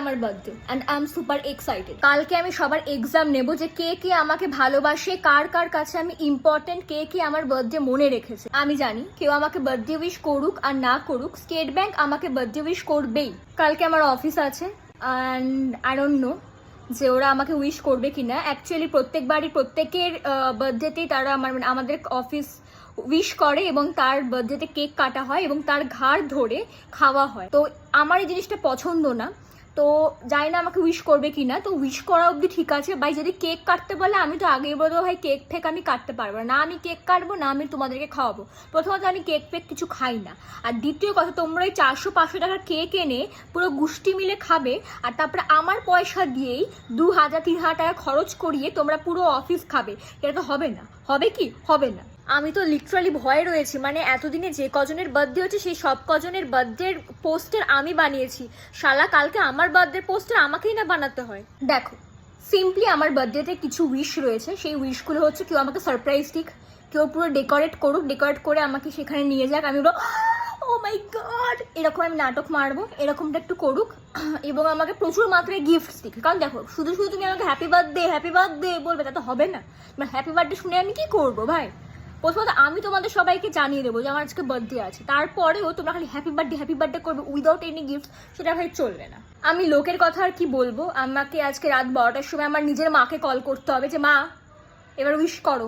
আমার birthday and I am super excited. কালকে আমি সবার এক্সাম নেব যে কে কে আমাকে ভালোবাসে, কার কার কাছে আমি ইম্পর্টেন্ট, কে কে আমার বার্থডে মনে রেখেছে। আমি জানি কেউ আমাকে বার্থডে উইশ করুক আর না করুক, স্টেট ব্যাংক আমাকে বার্থডে উইশ করবেই। কালকে আমার অফিস আছে অ্যান্ড আই ডোন্ট নো যে ওরা আমাকে উইশ করবে কিনা। অ্যাকচুয়ালি প্রত্যেকবারই প্রত্যেকের বার্থডেতেই তারা আমাদের অফিস উইশ করে এবং তার বার্থডেতে কেক কাটা হয় এবং তার ঘাড় ধরে খাওয়া হয়। তো আমার এই জিনিসটা পছন্দ না, তো জানি না আমাকে উইশ করবে কিনা। তো উইশ করা অবধি ঠিক আছে ভাই, যদি কেক কাটতে বলে আমি তো আগেই বলবো ভাই কেক ফেক আমি কাটতে পারবো না, আমি কেক কাটবো না, আমি তোমাদেরকে খাওয়াবো। প্রথমত আমি কেক ফেক কিছু খাই না, আর দ্বিতীয় কথা তোমরা এই 400-500 টাকার কেক এনে পুরো গোষ্ঠী মিলে খাবে আর তারপরে আমার পয়সা দিয়েই 2000-3000 টাকা খরচ করিয়ে তোমরা পুরো অফিস খাবে, এটা তো হবে না। হবে কি? হবে না। আমি তো লিটারালি ভয়ে রয়েছি, মানে এতদিনে যে কজনের বার্থডে হচ্ছে সেই সব কজনের বার্থডের পোস্টার আমি বানিয়েছি, শালা কালকে আমার বার্থডে পোস্টার আমাকেই না বানাতে হয়। দেখো সিম্পলি আমার বার্থডেতে কিছু উইশ রয়েছে, সেই উইশগুলো হচ্ছে কেউ আমাকে সারপ্রাইজ দিক, কেউ পুরো ডেকোরেট করুক, ডেকোরেট করে আমাকে সেখানে নিয়ে যাক, আমি বলবো ও মাই গড এরকম আমি নাটক মারবো, এরকমটা একটু করুক এবং আমাকে প্রচুর মাত্রায় গিফটস দিক। কারণ দেখো শুধু শুধু তুমি আমাকে হ্যাপি বার্থডে বলবে, তা তো হবে না। মানে হ্যাপি বার্থডে শুনে আমি কি করবো ভাই? প্রথমত আমি তোমাদের সবাইকে জানিয়ে দেবো যে আমার আজকে বার্থডে আছে, তারপরেও তোমরা খালি হ্যাপি বার্থডে করবে উইদাউট এনি গিফট, সেটা ভাই চলবে না। আমি লোকের কথা আর কি বলবো, আমাকে আজকে রাত 12টার সময় আমার নিজের মাকে কল করতে হবে যে মা এবার উইশ করো।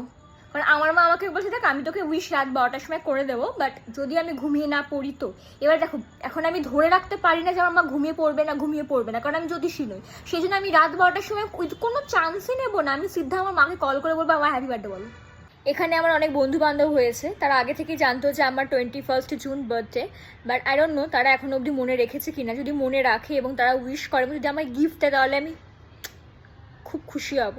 কারণ আমার মা আমাকে বলছে দেখ আমি তোকে উইশ রাত 12টার সময় করে দেবো, বাট যদি আমি ঘুমিয়ে না পড়ি তো। এবার দেখো এখন আমি ধরে রাখতে পারি না যে আমার মা ঘুমিয়ে পড়বে না, কারণ আমি জ্যোতিষী নই। সেই জন্য আমি রাত 12টার সময় কোনো চান্সই নেবো না, আমি সিদ্ধা আমার মাকে কল করে বলবো আমার হ্যাপি বার্থডে বলো। এখানে আমার অনেক বন্ধু বান্ধব হয়েছে, তারা আগে থেকেই জানতো যে আমার 21 June birthday, but I don't know তারা এখন অবধি মনে রেখেছে কিনা। যদি মনে রাখে এবং তারা উইশ করে এবং যদি আমায় গিফট দেয় তাহলে আমি খুব খুশি হব।